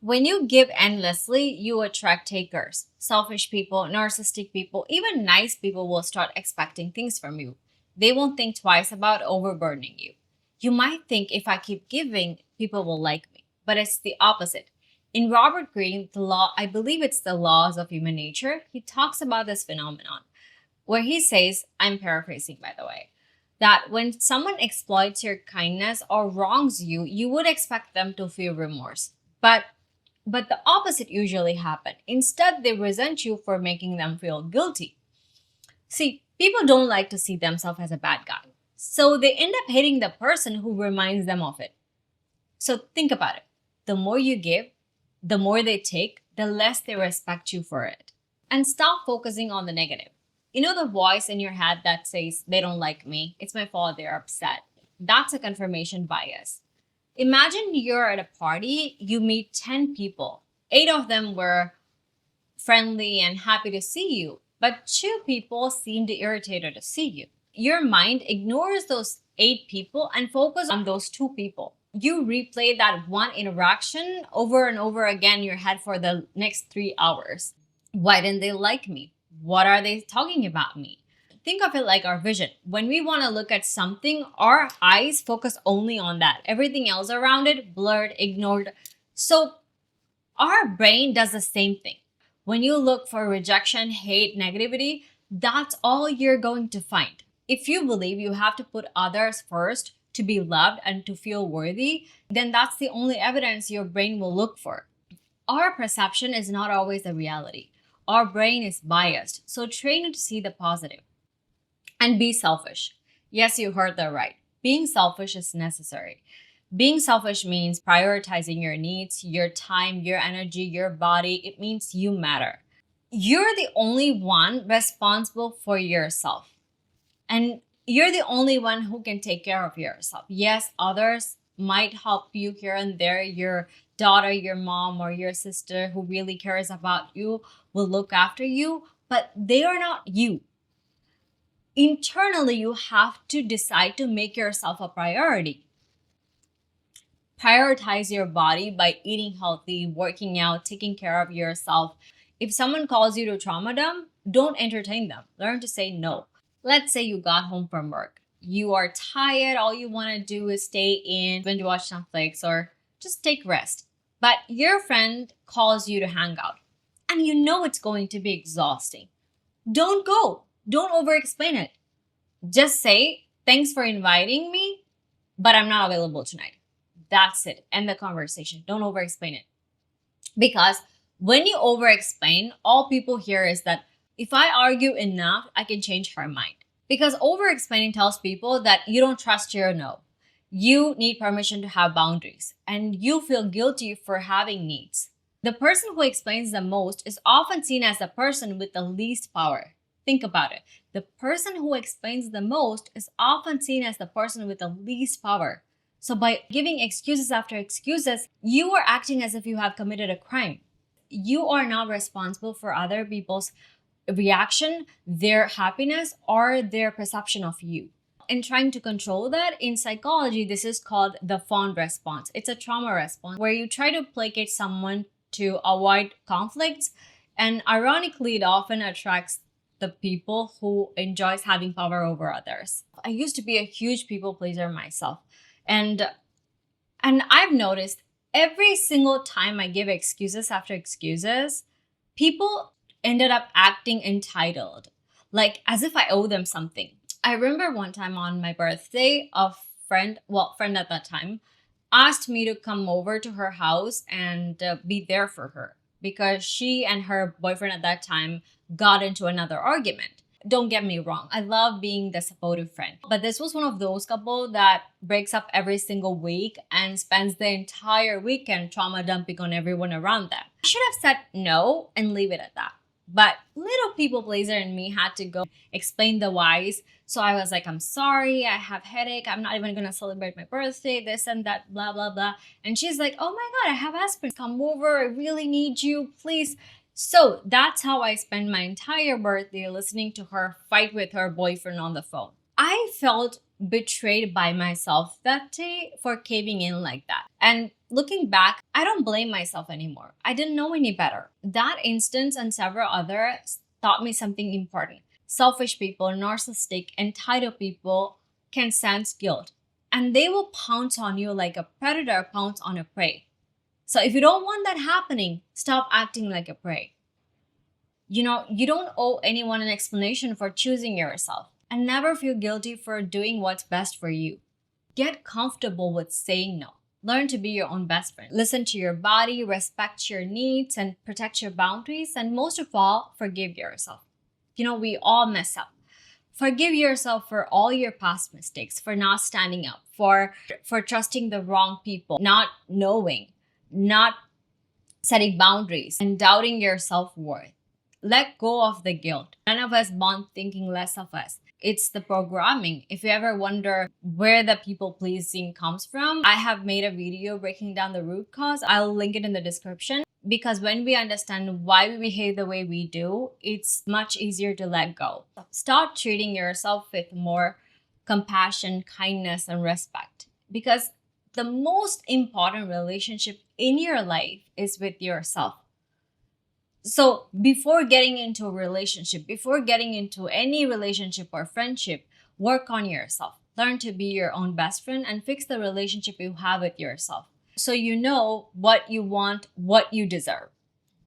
When you give endlessly, you attract takers. Selfish people, narcissistic people, even nice people will start expecting things from you. They won't think twice about overburdening you. You might think if I keep giving, people will like me, but it's the opposite. In Robert Greene, the law, I believe it's the laws of human nature, he talks about this phenomenon where he says, I'm paraphrasing by the way, that when someone exploits your kindness or wrongs you, you would expect them to feel remorse. But the opposite usually happens. Instead, they resent you for making them feel guilty. See, people don't like to see themselves as a bad guy. So they end up hating the person who reminds them of it. So think about it. The more you give, the more they take, the less they respect you for it. And stop focusing on the negative. You know the voice in your head that says, they don't like me, it's my fault, they're upset. That's a confirmation bias. Imagine you're at a party, you meet 10 people. 8 of them were friendly and happy to see you, but 2 people seemed irritated to see you. Your mind ignores those 8 people and focuses on those 2 people. You replay that one interaction over and over again in your head for the next 3 hours. Why didn't they like me? What are they talking about me? Think of it like our vision. When we want to look at something, our eyes focus only on that. Everything else around it, blurred, ignored. So our brain does the same thing. When you look for rejection, hate, negativity, that's all you're going to find. If you believe you have to put others first to be loved and to feel worthy, then that's the only evidence your brain will look for. Our perception is not always the reality. Our brain is biased, so train it to see the positive. And be selfish. Yes, you heard that right. Being selfish is necessary. Being selfish means prioritizing your needs, your time, your energy, your body. It means you matter. You're the only one responsible for yourself. And you're the only one who can take care of yourself. Yes, others might help you here and there. Your daughter, your mom, or your sister who really cares about you will look after you, but they are not you. Internally, you have to decide to make yourself a priority. Prioritize your body by eating healthy, working out, taking care of yourself. If someone calls you to trauma dump, don't entertain them. Learn to say no. Let's say you got home from work. You are tired, all you want to do is stay in, binge watch Netflix, or just take rest. But your friend calls you to hang out, and you know it's going to be exhausting. Don't go. Don't over explain it. Just say, thanks for inviting me, but I'm not available tonight. That's it. End the conversation. Don't over explain it. Because when you over explain, all people hear is that if I argue enough, I can change her mind. Because over explaining tells people that you don't trust your no. You need permission to have boundaries, and you feel guilty for having needs. The person who explains the most is often seen as the person with the least power. Think about it. The person who explains the most is often seen as the person with the least power. So by giving excuses after excuses, you are acting as if you have committed a crime. You are not responsible for other people's reaction, their happiness, or their perception of you. In trying to control that, in psychology, this is called the fawn response. It's a trauma response where you try to placate someone to avoid conflicts, and ironically, it often attracts the people who enjoys having power over others. I used to be a huge people pleaser myself, and I've noticed every single time I give excuses after excuses, people ended up acting entitled, like as if I owe them something. I remember one time on my birthday, a friend at that time, asked me to come over to her house and be there for her because she and her boyfriend at that time got into another argument. Don't get me wrong, I love being the supportive friend. But this was one of those couple that breaks up every single week and spends the entire weekend trauma dumping on everyone around them. I should have said no and leave it at that. But little people pleaser in me had to go explain the whys. So I was like, I'm sorry, I have headache. I'm not even gonna celebrate my birthday, this and that, blah, blah, blah. And she's like, oh my God, I have aspirin. Come over, I really need you, please. So that's how I spent my entire birthday listening to her fight with her boyfriend on the phone. I felt betrayed by myself that day for caving in like that. And Looking back, I don't blame myself anymore. I didn't know any better. That instance and several others taught me something important. Selfish people, narcissistic, entitled people can sense guilt, and they will pounce on you like a predator pounce on a prey. So if you don't want that happening, stop acting like a prey. You don't owe anyone an explanation for choosing yourself, and never feel guilty for doing what's best for you. Get comfortable with saying no. Learn to be your own best friend. Listen to your body, respect your needs, and protect your boundaries. And most of all, forgive yourself. We all mess up. Forgive yourself for all your past mistakes, for not standing up, for trusting the wrong people, not knowing, not setting boundaries, and doubting your self-worth. Let go of the guilt. None of us born thinking less of us. It's the programming. If you ever wonder where the people pleasing comes from, I have made a video breaking down the root cause. I'll link it in the description. Because when we understand why we behave the way we do, it's much easier to let go. Start treating yourself with more compassion, kindness, and respect. Because the most important relationship in your life is with yourself. So before getting into a relationship, before getting into any relationship or friendship, work on yourself. Learn to be your own best friend and fix the relationship you have with yourself. So you know what you want, what you deserve.